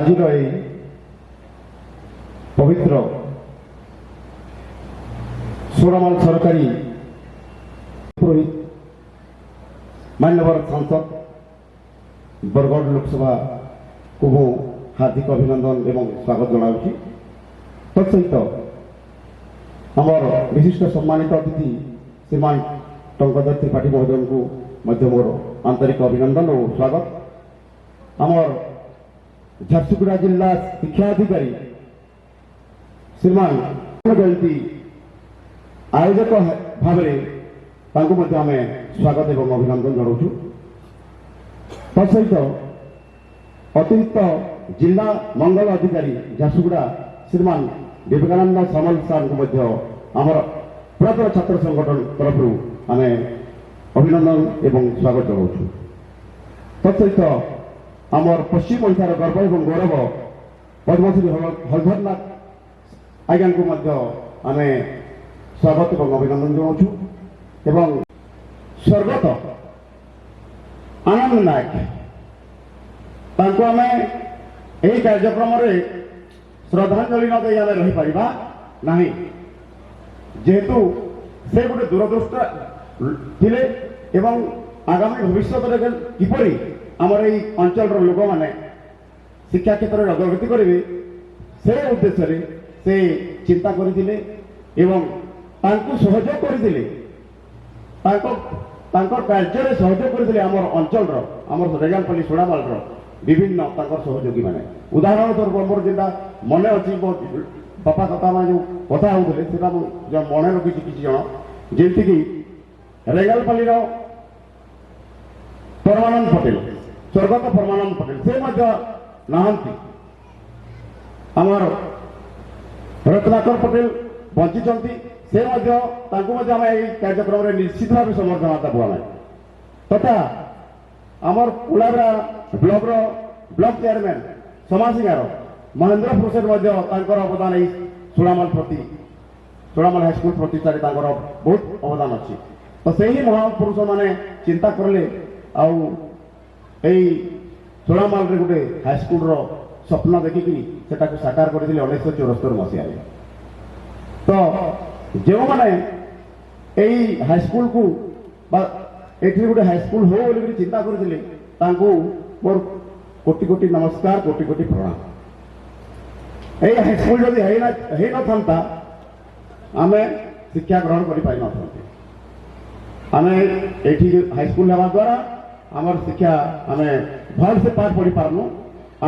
आज पवित्र सोरामाल सरकारी पुरोहित मान्यवर सांसद बरगढ़ लोकसभा को मु हार्दिक अभिनंदन एवं स्वागत जनाऊँगी। तत्सहित आमर विशिष्ट सम्मानित अतिथि श्रीमान टंकधर त्रिपाठी महोदय को मोर आंतरिक अभिनंदन और स्वागत। आमर झारसुगुड़ा जिला शिक्षा अधिकारी श्रीमान जयंती आयोजक भाव आम स्वागत एवं अभिनंदन जनाऊँ। तत्सहित अतिरिक्त जिला मंगल अधिकारी झारसुगुड़ा श्रीमान विवेकानंद सामल सार को आमर पुरातन छात्र संगठन तरफ आम अभिनंदन एवं स्वागत जनाऊँ। तत्सहित आमर पश्चिम ओडिशार गर्व एवं गौरव पद्मश्री हलधरनाथ आज्ञा को आम स्वागत एवं अभिनंदन जनाऊँ। एवं स्वर्गत आनंद नायक आम यही कार्यक्रम श्रद्धांजलि न दे आम रही पारिबा नहीं, जेहेतु से गोटे दूरदृष्टा थिले एवं आगामी भविष्य किपरि आमर यही अंचल लोक मैंने शिक्षा क्षेत्र में अग्रगति करेंगे से उद्देश्य से चिंता करते एवं सहयोग करते कार्य सहयोग करते आमर अंचल आमर रेगालपल्ली सोड़ामाल विभिन्न सहयोगी मैंने उदाहरण स्वरूप मोर जेटा मन अच्छी मो बापा कका मैंने जो कथा होते जो मन रखी किसी जन जमीक रेगालपल्ली परमानंद पटेल स्वर्गत परमानंद पटेल से नहांती आमर रत्नाकर पटेल बंची से आम कार्यक्रम में निश्चित भाव समर्थन देवु आम तथा आमर कुलाब्रा ब्लॉक चेयरमैन समाजसिंगार महेंद्र प्रोसेट अवदान सोड़ामाल प्रति सोड़ामाल हाईस्कल प्रतिष्ठा बहुत अवदान अच्छी। तो से ही महापुरुष मैंने चिंता करले सोड़ामाल गोटे हाईस्कल स्वप्न देखिकी से साकार करते 1974 मसीह। तो जो मैंने हाईस्कल को ये गोटे हाईस्कल हो बोली चिंता करते मोर कोटि कोटि नमस्कार कोटि कोटि प्रणाम। यही हाईस्कल जदि हो न था आम शिक्षा ग्रहण कर आम ये हाईस्कल होगा द्वारा आमर शिक्षा आम भल से पाठ पढ़ी पार्नु